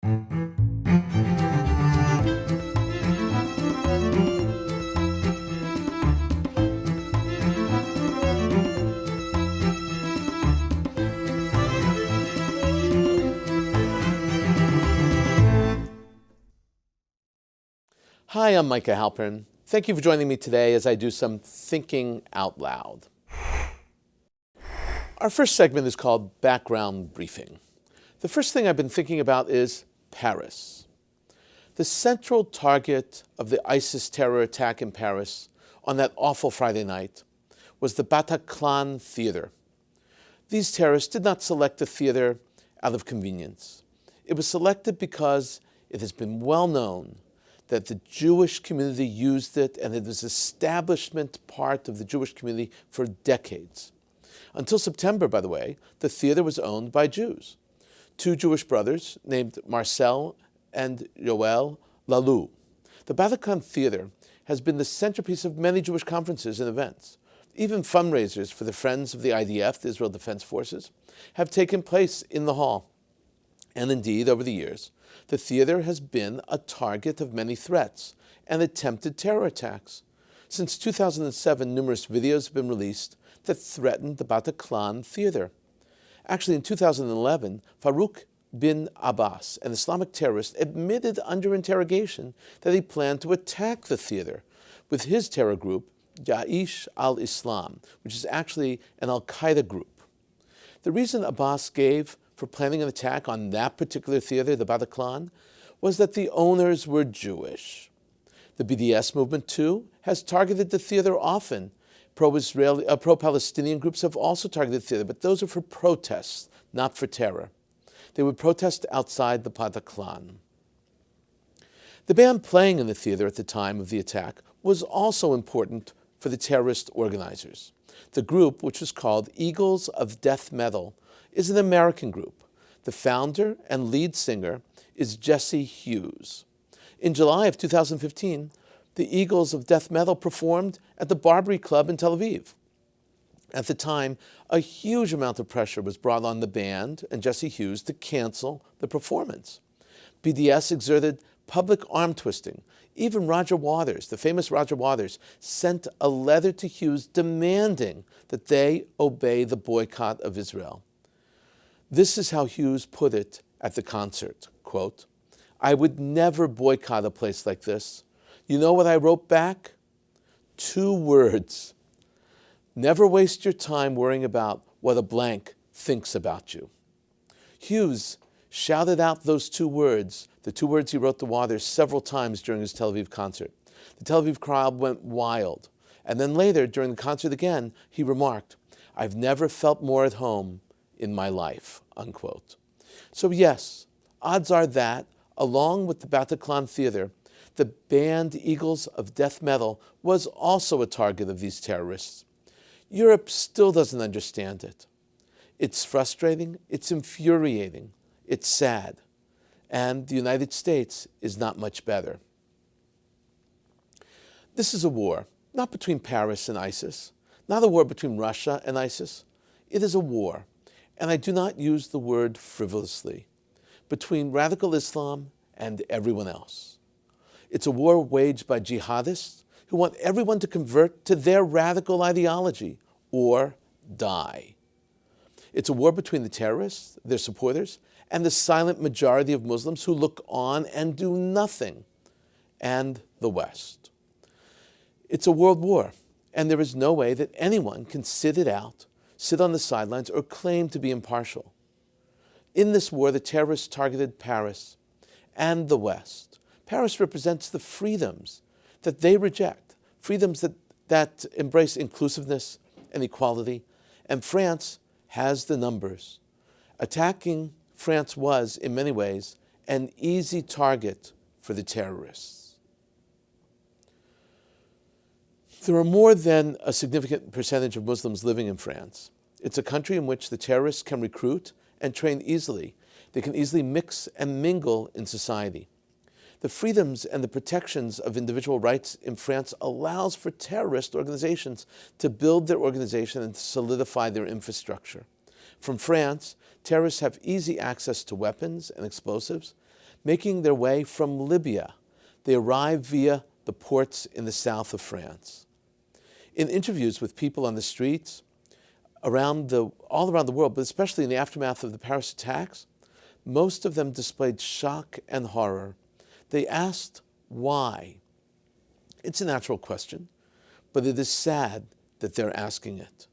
Hi, I'm Micah Halpern. Thank you for joining me today as I do some thinking out loud. Our first segment is called Background Briefing. The first thing I've been thinking about is Paris. The central target of the ISIS terror attack in Paris on that awful Friday night was the Bataclan Theater. These terrorists did not select the theater out of convenience. It was selected because it has been well known that the Jewish community used it, and it was an establishment part of the Jewish community for decades. Until September, by the way, the theater was owned by Jews. Two Jewish brothers named Marcel and Yoel Lalou. The Bataclan Theater has been the centerpiece of many Jewish conferences and events. Even fundraisers for the Friends of the IDF, the Israel Defense Forces, have taken place in the hall. And indeed, over the years, the theater has been a target of many threats and attempted terror attacks. Since 2007, numerous videos have been released that threatened the Bataclan Theater. Actually, in 2011, Farouk bin Abbas, an Islamic terrorist, admitted under interrogation that he planned to attack the theater with his terror group, Jaish al-Islam, which is actually an al-Qaeda group. The reason Abbas gave for planning an attack on that particular theater, the Bataclan, was that the owners were Jewish. The BDS movement, too, has targeted the theater often. Pro-Palestinian groups have also targeted the theater, but those are for protests, not for terror. They would protest outside the Bataclan. The band playing in the theater at the time of the attack was also important for the terrorist organizers. The group, which was called Eagles of Death Metal, is an American group. The founder and lead singer is Jesse Hughes. In July of 2015, the Eagles of Death Metal performed at the Barbary Club in Tel Aviv. At the time, a huge amount of pressure was brought on the band and Jesse Hughes to cancel the performance. BDS exerted public arm twisting. Even Roger Waters, the famous Roger Waters, sent a letter to Hughes demanding that they obey the boycott of Israel. This is how Hughes put it at the concert, quote, "I would never boycott a place like this. You know what I wrote back? 2 words. Never waste your time worrying about what a blank thinks about you." Hughes shouted out those 2 words, the 2 words he wrote to Waters, several times during his Tel Aviv concert. The Tel Aviv crowd went wild. And then later, during the concert again, he remarked, "I've never felt more at home in my life," unquote. So yes, odds are that, along with the Bataclan Theater, the band Eagles of Death Metal was also a target of these terrorists. Europe still doesn't understand it. It's frustrating, it's infuriating, it's sad, and the United States is not much better. This is a war, not between Paris and ISIS, not a war between Russia and ISIS. It is a war, and I do not use the word frivolously, between radical Islam and everyone else. It's a war waged by jihadists who want everyone to convert to their radical ideology or die. It's a war between the terrorists, their supporters, and the silent majority of Muslims who look on and do nothing, and the West. It's a world war, and there is no way that anyone can sit it out, sit on the sidelines, or claim to be impartial. In this war, the terrorists targeted Paris and the West. Paris represents the freedoms that they reject, freedoms that embrace inclusiveness and equality, and France has the numbers. Attacking France was, in many ways, an easy target for the terrorists. There are more than a significant percentage of Muslims living in France. It's a country in which the terrorists can recruit and train easily. They can easily mix and mingle in society. The freedoms and the protections of individual rights in France allows for terrorist organizations to build their organization and to solidify their infrastructure. From France, terrorists have easy access to weapons and explosives. Making their way from Libya, they arrived via the ports in the south of France. In interviews with people on the streets all around the world, but especially in the aftermath of the Paris attacks, most of them displayed shock and horror. They asked why. It's a natural question, but it is sad that they're asking it.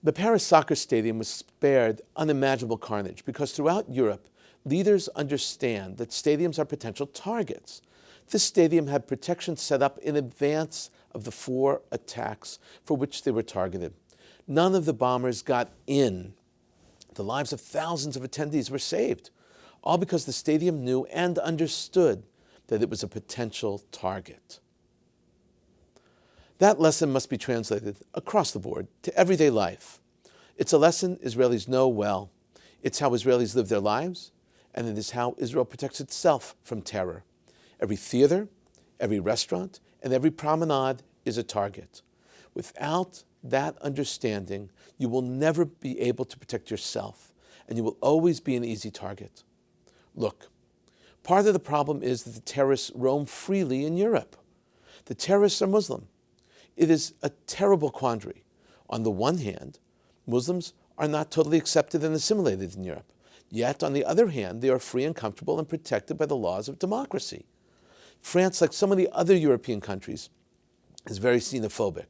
The Paris soccer stadium was spared unimaginable carnage because throughout Europe, leaders understand that stadiums are potential targets. This stadium had protection set up in advance of the 4 attacks for which they were targeted. None of the bombers got in. The lives of thousands of attendees were saved, all because the stadium knew and understood that it was a potential target. That lesson must be translated across the board to everyday life. It's a lesson Israelis know well. It's how Israelis live their lives, and it is how Israel protects itself from terror. Every theater, every restaurant, and every promenade is a target. Without that understanding, you will never be able to protect yourself, and you will always be an easy target. Look, part of the problem is that the terrorists roam freely in Europe. The terrorists are Muslim. It is a terrible quandary. On the one hand, Muslims are not totally accepted and assimilated in Europe. Yet, on the other hand, they are free and comfortable and protected by the laws of democracy. France, like so many other European countries, is very xenophobic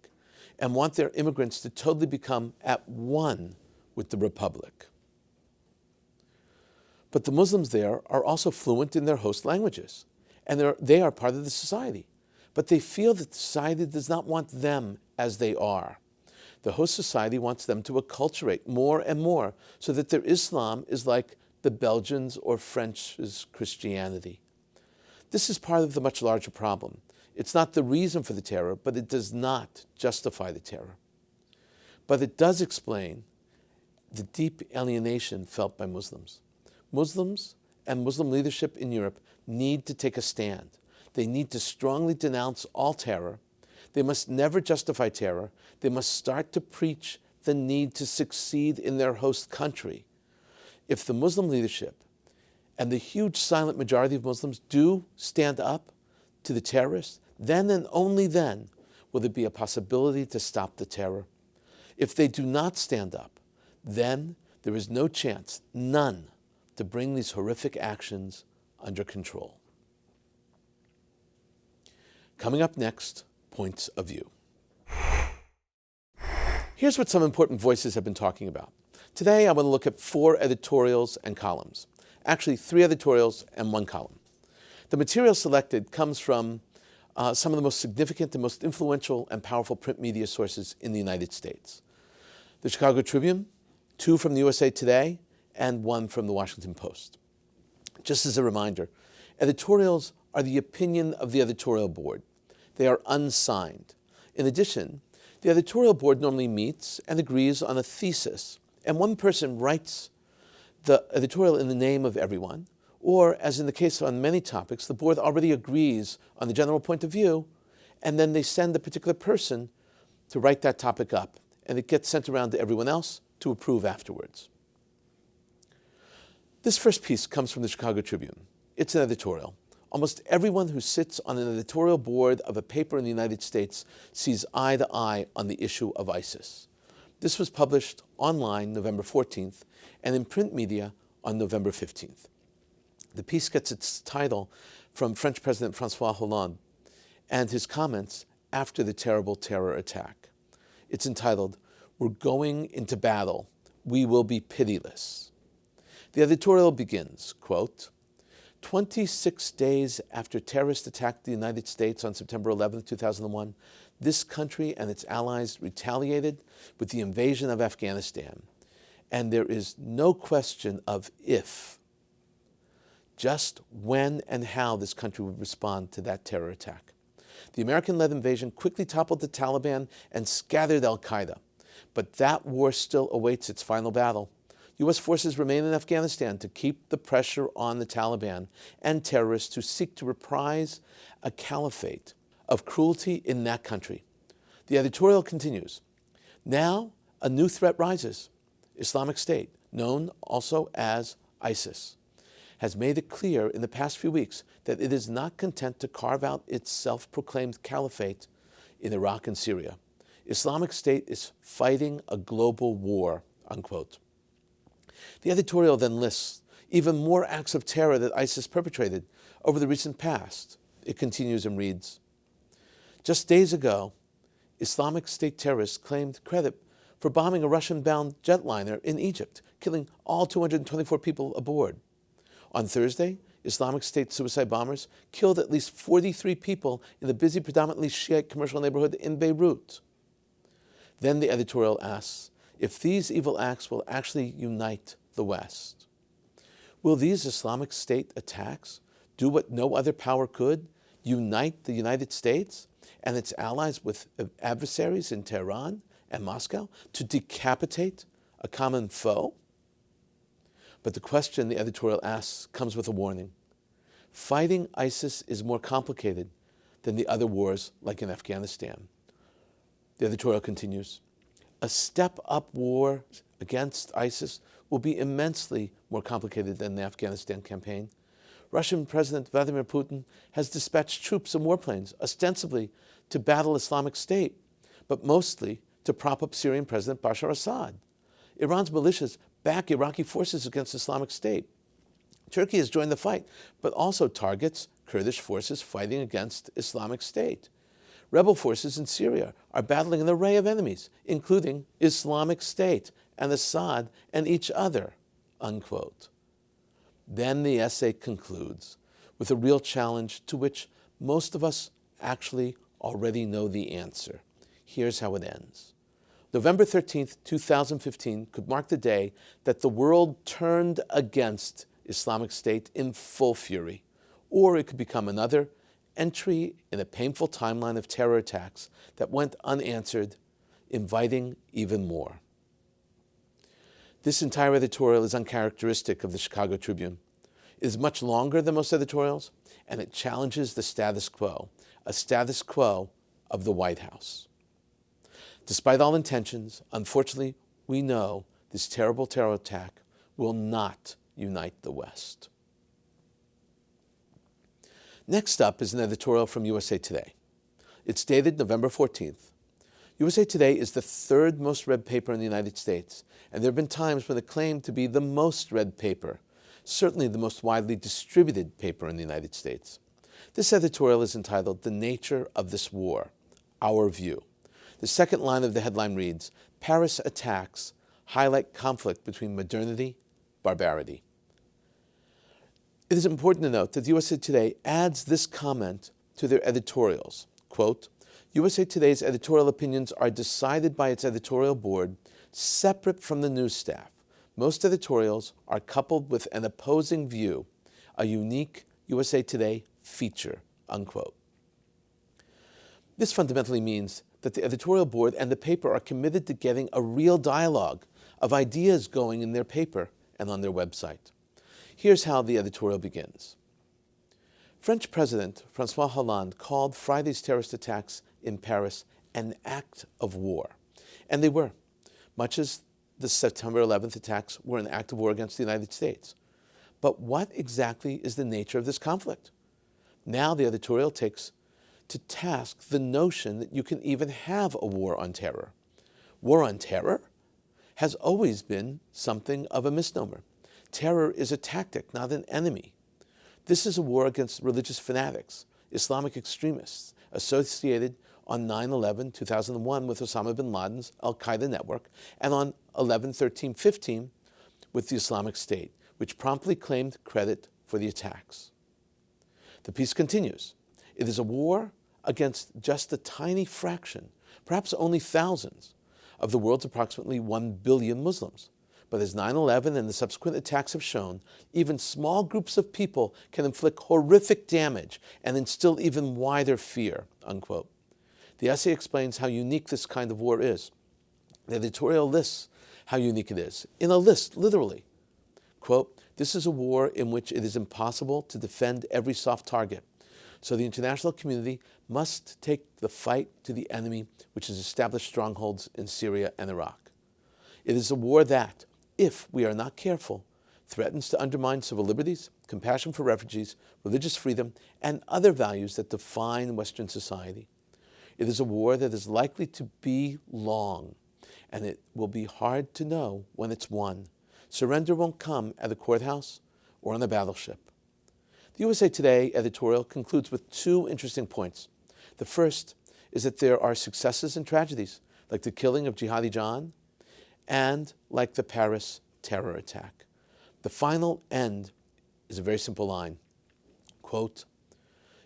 and want their immigrants to totally become at one with the Republic. But the Muslims there are also fluent in their host languages, and they are part of the society. But they feel that the society does not want them as they are. The host society wants them to acculturate more and more so that their Islam is like the Belgians' or French's Christianity. This is part of the much larger problem. It's not the reason for the terror, but it does not justify the terror. But it does explain the deep alienation felt by Muslims. Muslims and Muslim leadership in Europe need to take a stand. They need to strongly denounce all terror. They must never justify terror. They must start to preach the need to succeed in their host country. If the Muslim leadership and the huge silent majority of Muslims do stand up to the terrorists, then and only then will there be a possibility to stop the terror. If they do not stand up, then there is no chance, none, to bring these horrific actions under control. Coming up next, Points of View. Here's what some important voices have been talking about. Today, I want to look at 4 editorials and columns. Actually, 3 editorials and 1 column. The material selected comes from some of the most significant and most influential and powerful print media sources in the United States. The Chicago Tribune, 2 from the USA Today, and 1 from the Washington Post. Just as a reminder, editorials are the opinion of the editorial board. They are unsigned. In addition, the editorial board normally meets and agrees on a thesis, and one person writes the editorial in the name of everyone, or, as in the case on many topics, the board already agrees on the general point of view, and then they send a particular person to write that topic up, and it gets sent around to everyone else to approve afterwards. This first piece comes from the Chicago Tribune. It's an editorial. Almost everyone who sits on an editorial board of a paper in the United States sees eye to eye on the issue of ISIS. This was published online November 14th and in print media on November 15th. The piece gets its title from French President François Hollande and his comments after the terrible terror attack. It's entitled, "We're going into battle. We will be pitiless." The editorial begins, quote, 26 days after terrorists attacked the United States on September 11, 2001, this country and its allies retaliated with the invasion of Afghanistan. And there is no question of if, just when and how this country would respond to that terror attack. The American-led invasion quickly toppled the Taliban and scattered al-Qaeda. But that war still awaits its final battle. U.S. forces remain in Afghanistan to keep the pressure on the Taliban and terrorists who seek to reprise a caliphate of cruelty in that country. The editorial continues. Now, a new threat rises, Islamic State, known also as ISIS. has made it clear in the past few weeks that it is not content to carve out its self-proclaimed caliphate in Iraq and Syria. Islamic State is fighting a global war, unquote. The editorial then lists even more acts of terror that ISIS perpetrated over the recent past. It continues and reads, just days ago, Islamic State terrorists claimed credit for bombing a Russian-bound jetliner in Egypt, killing all 224 people aboard. On Thursday, Islamic State suicide bombers killed at least 43 people in the busy, predominantly Shiite commercial neighborhood in Beirut. Then the editorial asks if these evil acts will actually unite the West. Will these Islamic State attacks do what no other power could, unite the United States and its allies with adversaries in Tehran and Moscow to decapitate a common foe? But the question the editorial asks comes with a warning. Fighting ISIS is more complicated than the other wars like in Afghanistan. The editorial continues, a step-up war against ISIS will be immensely more complicated than the Afghanistan campaign. Russian President Vladimir Putin has dispatched troops and warplanes, ostensibly to battle Islamic State, but mostly to prop up Syrian President Bashar Assad. Iran's militias back Iraqi forces against Islamic State. Turkey has joined the fight, but also targets Kurdish forces fighting against Islamic State. Rebel forces in Syria are battling an array of enemies, including Islamic State and Assad and each other, unquote. Then the essay concludes with a real challenge to which most of us actually already know the answer. Here's how it ends. November 13th, 2015 could mark the day that the world turned against Islamic State in full fury, or it could become another entry in a painful timeline of terror attacks that went unanswered, inviting even more. This entire editorial is uncharacteristic of the Chicago Tribune. It is much longer than most editorials, and it challenges the status quo, a status quo of the White House. Despite all intentions, unfortunately, we know this terrible terror attack will not unite the West. Next up is an editorial from USA Today. It's dated November 14th. USA Today is the third most read paper in the United States, and there have been times when it claimed to be the most read paper, certainly the most widely distributed paper in the United States. This editorial is entitled The Nature of This War, Our View. The second line of the headline reads, Paris attacks highlight conflict between modernity, and barbarity. It is important to note that USA Today adds this comment to their editorials. Quote, USA Today's editorial opinions are decided by its editorial board separate from the news staff. Most editorials are coupled with an opposing view, a unique USA Today feature, unquote. This fundamentally means that the editorial board and the paper are committed to getting a real dialogue of ideas going in their paper and on their website. Here's how the editorial begins. French President François Hollande called Friday's terrorist attacks in Paris an act of war. And they were, much as the September 11th attacks were an act of war against the United States. But what exactly is the nature of this conflict? Now the editorial takes to task the notion that you can even have a war on terror. War on terror has always been something of a misnomer. Terror is a tactic, not an enemy. This is a war against religious fanatics, Islamic extremists, associated on 9/11/2001 with Osama bin Laden's al-Qaeda network, and on 11/13/15 with the Islamic State, which promptly claimed credit for the attacks. The piece continues. It is a war against just a tiny fraction, perhaps only thousands, of the world's approximately 1 billion Muslims. But as 9/11 and the subsequent attacks have shown, even small groups of people can inflict horrific damage and instill even wider fear, unquote. The essay explains how unique this kind of war is. The editorial lists how unique it is, in a list, literally. Quote, this is a war in which it is impossible to defend every soft target. So the international community must take the fight to the enemy which has established strongholds in Syria and Iraq. It is a war that, if we are not careful, threatens to undermine civil liberties, compassion for refugees, religious freedom, and other values that define Western society. It is a war that is likely to be long, and it will be hard to know when it's won. Surrender won't come at a courthouse or on a battleship. The USA Today editorial concludes with two interesting points. The first is that there are successes and tragedies, like the killing of Jihadi John and like the Paris terror attack. The final end is a very simple line. Quote,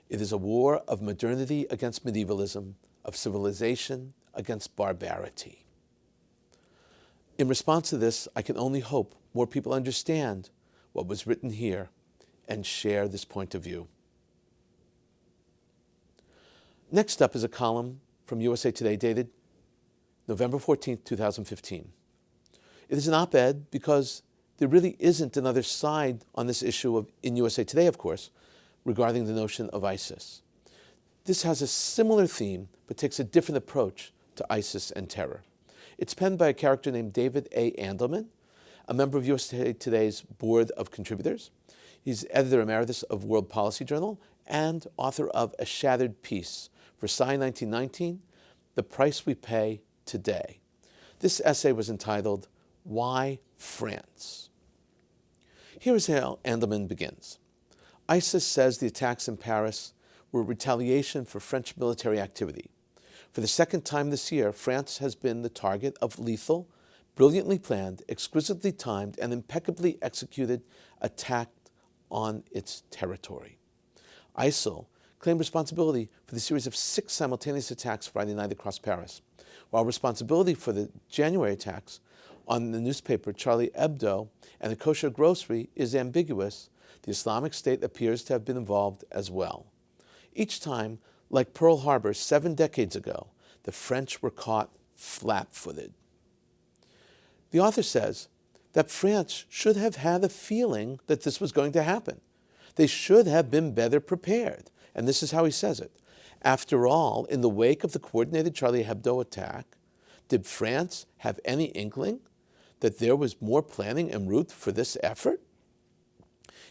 "It is a war of modernity against medievalism, of civilization against barbarity." In response to this, I can only hope more people understand what was written here and share this point of view. Next up is a column from USA Today dated November 14th, 2015. It is an op-ed because there really isn't another side on this issue in USA Today, of course, regarding the notion of ISIS. This has a similar theme, but takes a different approach to ISIS and terror. It's penned by a character named David A. Andelman, a member of USA Today's board of contributors. He's editor emeritus of World Policy Journal and author of A Shattered Peace, Versailles 1919, The Price We Pay Today. This essay was entitled, Why France? Here is how Andelman begins. ISIS says the attacks in Paris were retaliation for French military activity. For the second time this year, France has been the target of lethal, brilliantly planned, exquisitely timed, and impeccably executed attack on its territory. ISIL claimed responsibility for the series of 6 simultaneous attacks Friday night across Paris, while responsibility for the January attacks on the newspaper Charlie Hebdo and a kosher grocery is ambiguous. The Islamic State appears to have been involved as well. Each time, like Pearl Harbor 7 decades ago, the French were caught flat-footed. The author says that France should have had a feeling that this was going to happen. They should have been better prepared. And this is how he says it. After all, in the wake of the coordinated Charlie Hebdo attack, did France have any inkling that there was more planning en route for this effort?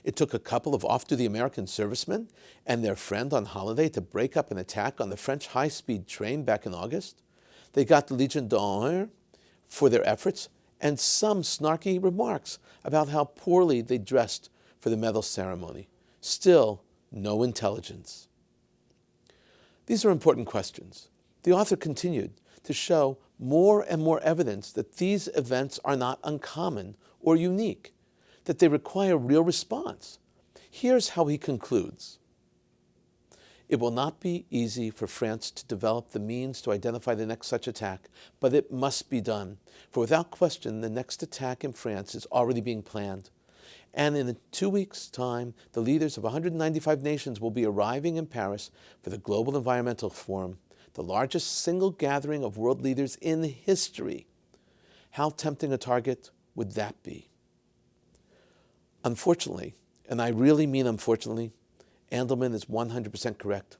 It took a couple of off-duty American servicemen and their friend on holiday to break up an attack on the French high-speed train back in August. They got the Legion d'Honneur for their efforts and some snarky remarks about how poorly they dressed for the medal ceremony. Still, no intelligence. These are important questions. The author continued to show more and more evidence that these events are not uncommon or unique, that they require real response. Here's how he concludes. It will not be easy for France to develop the means to identify the next such attack, but it must be done. For without question, the next attack in France is already being planned. And in 2 weeks' time, the leaders of 195 nations will be arriving in Paris for the Global Environmental Forum, the largest single gathering of world leaders in history. How tempting a target would that be? Unfortunately, and I really mean unfortunately, Andelman is 100% correct.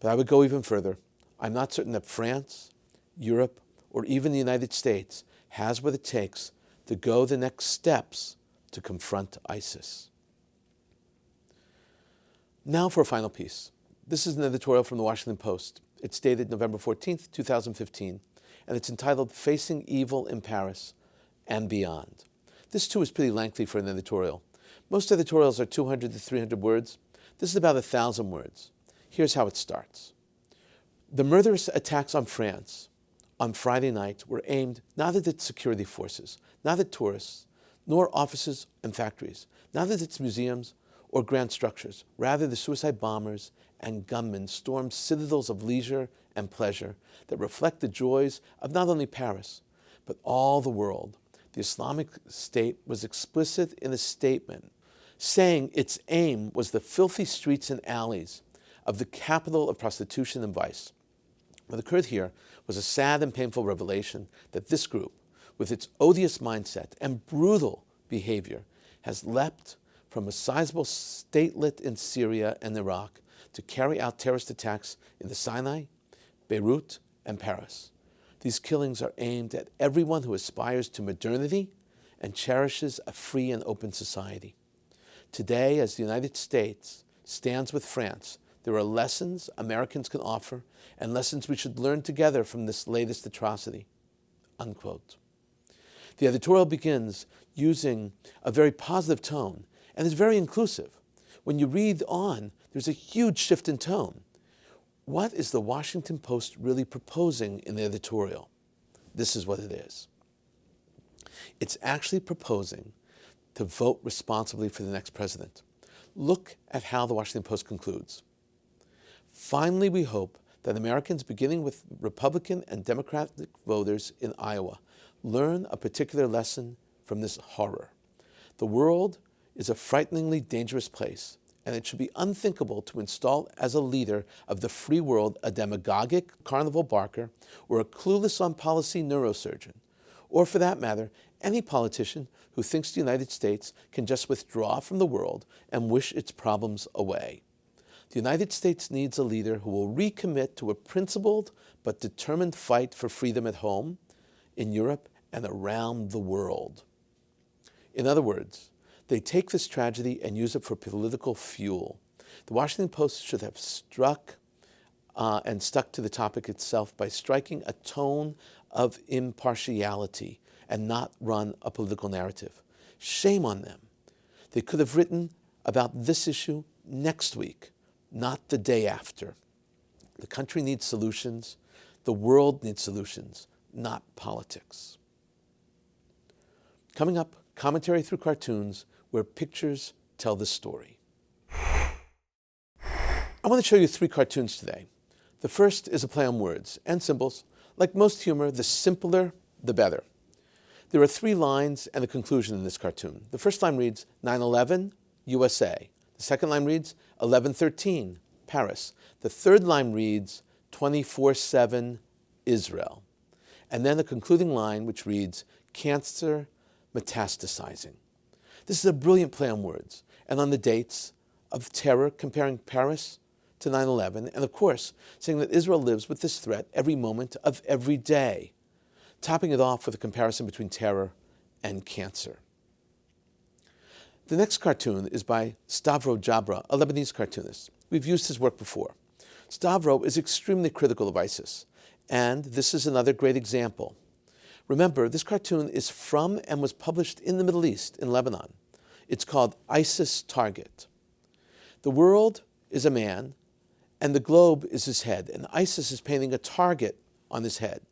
But I would go even further. I'm not certain that France, Europe, or even the United States has what it takes to go the next steps to confront ISIS. Now for a final piece. This is an editorial from the Washington Post. It's dated November 14th, 2015, and it's entitled Facing Evil in Paris and Beyond. This too is pretty lengthy for an editorial. Most editorials are 200 to 300 words. This is about 1,000 words. Here's how it starts. The murderous attacks on France on Friday night were aimed not at its security forces, not at tourists, nor offices and factories, not at its museums or grand structures. Rather, the suicide bombers and gunmen stormed citadels of leisure and pleasure that reflect the joys of not only Paris, but all the world. The Islamic State was explicit in a statement saying its aim was the filthy streets and alleys of the capital of prostitution and vice. What occurred here was a sad and painful revelation that this group, with its odious mindset and brutal behavior, has leapt from a sizable statelet in Syria and Iraq to carry out terrorist attacks in the Sinai, Beirut, and Paris. These killings are aimed at everyone who aspires to modernity and cherishes a free and open society. Today, as the United States stands with France, there are lessons Americans can offer and lessons we should learn together from this latest atrocity." Unquote. The editorial begins using a very positive tone and is very inclusive. When you read on, there's a huge shift in tone. What is the Washington Post really proposing in the editorial? This is what it is. It's actually proposing to vote responsibly for the next president. Look at how the Washington Post concludes. "Finally, we hope that Americans, beginning with Republican and Democratic voters in Iowa, learn a particular lesson from this horror. The world is a frighteningly dangerous place, and it should be unthinkable to install as a leader of the free world a demagogic carnival barker or a clueless on policy neurosurgeon, or for that matter, any politician who thinks the United States can just withdraw from the world and wish its problems away. The United States needs a leader who will recommit to a principled but determined fight for freedom at home, in Europe, and around the world." In other words, they take this tragedy and use it for political fuel. The Washington Post should have stuck to the topic itself by striking a tone of impartiality and not run a political narrative. Shame on them. They could have written about this issue next week, not the day after. The country needs solutions. The world needs solutions, not politics. Coming up, commentary through cartoons where pictures tell the story. I want to show you 3 cartoons today. The first is a play on words and symbols. Like most humor, the simpler, the better. There are 3 lines and a conclusion in this cartoon. The first line reads, 9/11, USA. The second line reads, 11/13, Paris. The third line reads, 24/7, Israel. And then the concluding line, which reads, cancer metastasizing. This is a brilliant play on words and on the dates of terror, comparing Paris to 9/11, and of course, saying that Israel lives with this threat every moment of every day, topping it off with a comparison between terror and cancer. The next cartoon is by Stavro Jabra, a Lebanese cartoonist. We've used his work before. Stavro is extremely critical of ISIS, and this is another great example. Remember, this cartoon is from and was published in the Middle East, in Lebanon. It's called ISIS Target. The world is a man, and the globe is his head, and ISIS is painting a target on his head.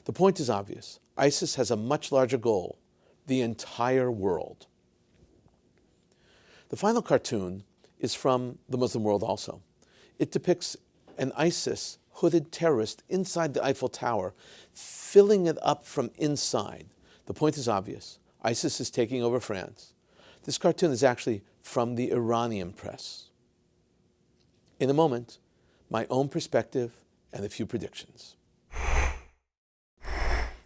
The point is obvious. ISIS has a much larger goal, the entire world. The final cartoon is from the Muslim world also. It depicts an ISIS hooded terrorist inside the Eiffel Tower, filling it up from inside. The point is obvious. ISIS is taking over France. This cartoon is actually from the Iranian press. In a moment, my own perspective and a few predictions.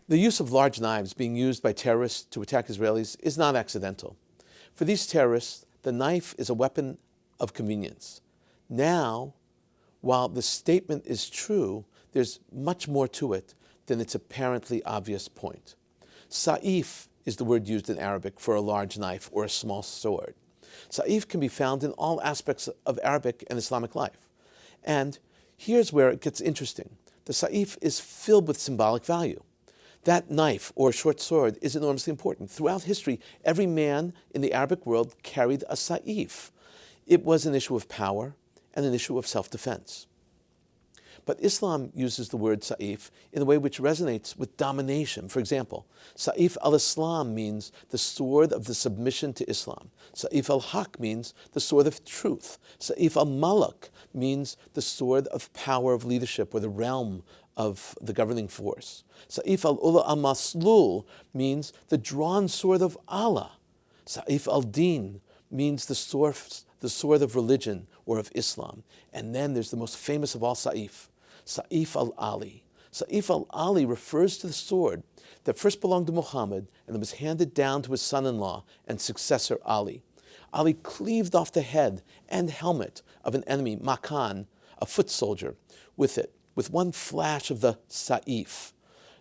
The use of large knives being used by terrorists to attack Israelis is not accidental. For these terrorists, the knife is a weapon of convenience. Now, while the statement is true, there's much more to it than its apparently obvious point. Sa'if is the word used in Arabic for a large knife or a small sword. Sa'if can be found in all aspects of Arabic and Islamic life. And here's where it gets interesting. The Sa'if is filled with symbolic value. That knife or short sword is enormously important. Throughout history, every man in the Arabic world carried a Sa'if. It was an issue of power and an issue of self-defense. But Islam uses the word Sa'if in a way which resonates with domination. For example, Sa'if al-Islam means the sword of the submission to Islam. Sa'if al-Haq means the sword of truth. Sa'if al-Malak means the sword of power of leadership or the realm of the governing force. Sa'if al-Ula al-Maslul means the drawn sword of Allah. Sa'if al-Din means the sword of religion or of Islam. And then there's the most famous of all Sa'if, Sa'if al-Ali. Sa'if al-Ali refers to the sword that first belonged to Muhammad and then was handed down to his son-in-law and successor Ali. Ali cleaved off the head and helmet of an enemy, Makan, a foot soldier, with one flash of the Sa'if.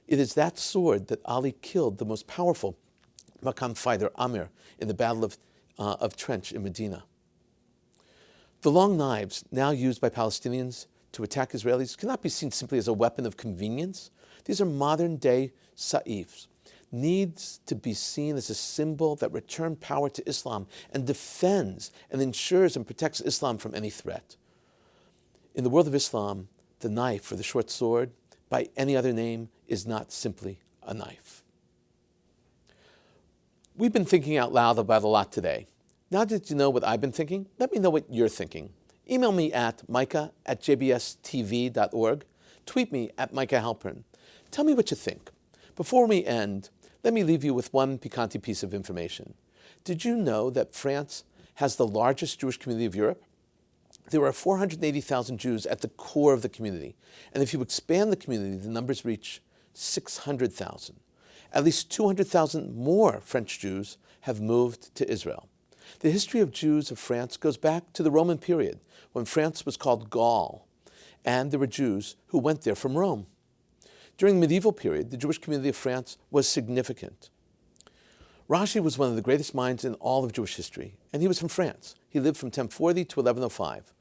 It is that sword that Ali killed the most powerful Makam fighter Amir in the Battle of Trench in Medina. The long knives now used by Palestinians to attack Israelis cannot be seen simply as a weapon of convenience. These are modern-day sa'ifs, needs to be seen as a symbol that returned power to Islam and defends and ensures and protects Islam from any threat. In the world of Islam, the knife or the short sword, by any other name, is not simply a knife. We've been thinking out loud about a lot today. Now that you know what I've been thinking, let me know what you're thinking. Email me at micah@jbstv.org. Tweet me at Micah Halpern. Tell me what you think. Before we end, let me leave you with one piquante piece of information. Did you know that France has the largest Jewish community of Europe? There are 480,000 Jews at the core of the community. And if you expand the community, the numbers reach 600,000. At least 200,000 more French Jews have moved to Israel. The history of Jews of France goes back to the Roman period, when France was called Gaul, and there were Jews who went there from Rome. During the medieval period, the Jewish community of France was significant. Rashi was one of the greatest minds in all of Jewish history, and he was from France. He lived from 1040 to 1105.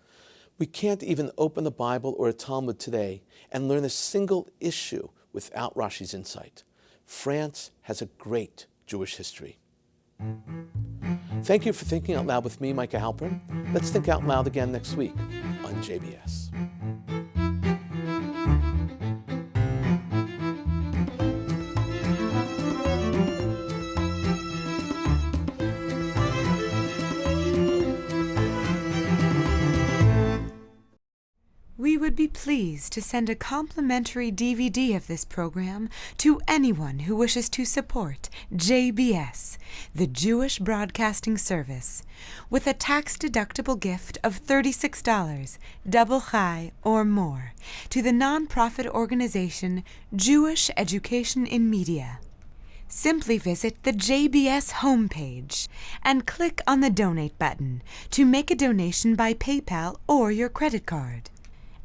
We can't even open a Bible or a Talmud today and learn a single issue without Rashi's insight. France has a great Jewish history. Thank you for thinking out loud with me, Micah Halpern. Let's think out loud again next week on JBS. We would be pleased to send a complimentary DVD of this program to anyone who wishes to support JBS, the Jewish Broadcasting Service, with a tax-deductible gift of $36, double chai or more, to the nonprofit organization Jewish Education in Media. Simply visit the JBS homepage and click on the Donate button to make a donation by PayPal or your credit card.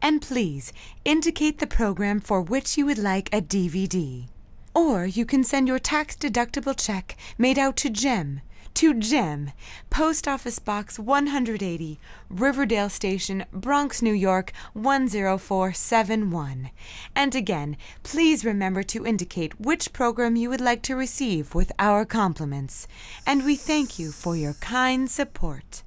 And please indicate the program for which you would like a DVD. Or you can send your tax-deductible check made out to Jem, Post Office Box 180, Riverdale Station, Bronx, New York 10471. And again, please remember to indicate which program you would like to receive with our compliments. And we thank you for your kind support.